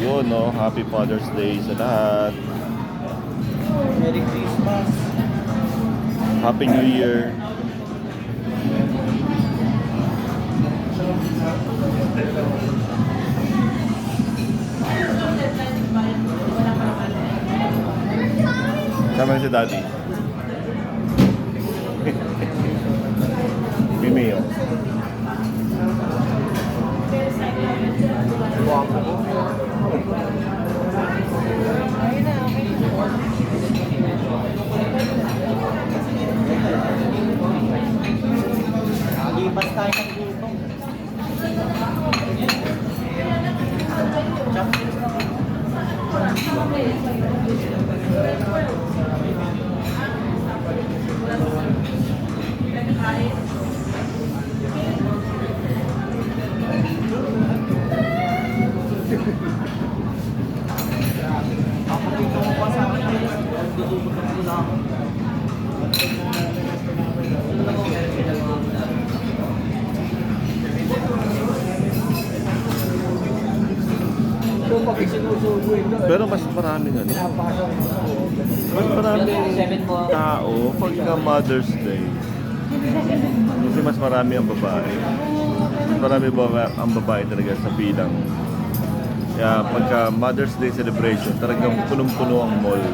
yun, no? Happy Father's Day sa lahat. Merry Christmas. Happy New Year. Sama si Daddy. Mimi, oh. Guwapo ko. Ayun na, okay na. Nalipas tayo ng gutom. Ako dito mo pa sa akin. Tutubot ang sila ako. Ito pag isinusubo ito. Pero mas maraming ano, mas maraming tao pagka Mother's Day. Kasi mas marami ang babae. Mas marami ang babae talaga sa bilang. Kaya pagka Mother's Day celebration, talagang punong-puno ang mall.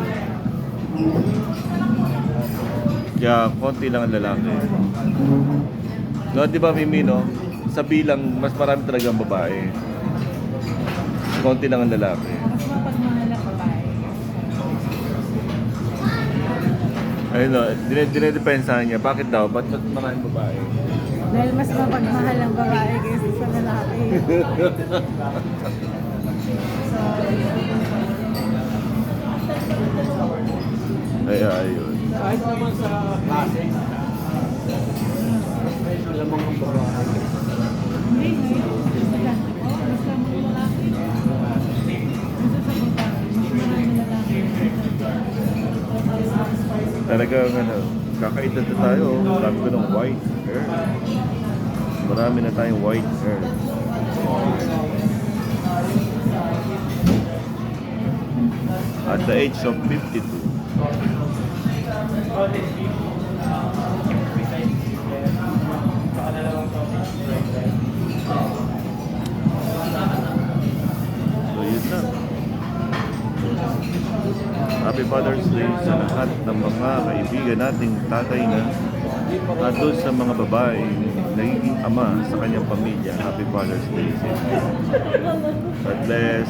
Kaya konti lang ang lalaki. No, di ba Mimi, no? Sa bilang, mas marami talaga ang babae. Konti lang ang lalaki. Mas mapagmahal ang babae. Ayun, no? Dinedepensahan niya. Bakit daw? Ba't maraming babae? Dahil mas mapagmahal ang babae kaysa sa lalaki. Ay, ayun. Kahit naman sa klase. Alam mo ang babae. Hindi, ngayon. Mas lamang lalaki. Gusto sa babae. Mas maraming lalaki. Talagang ano, kakaedad na tayo. Marami ko ng white hair. Marami na tayong white hair. At the age of 52. So yun na. Happy Father's Day sa lahat ng mga kaibigan nating tatay na at doon sa mga babae nagiging ama sa kanyang pamilya. Happy Father's Day. God bless.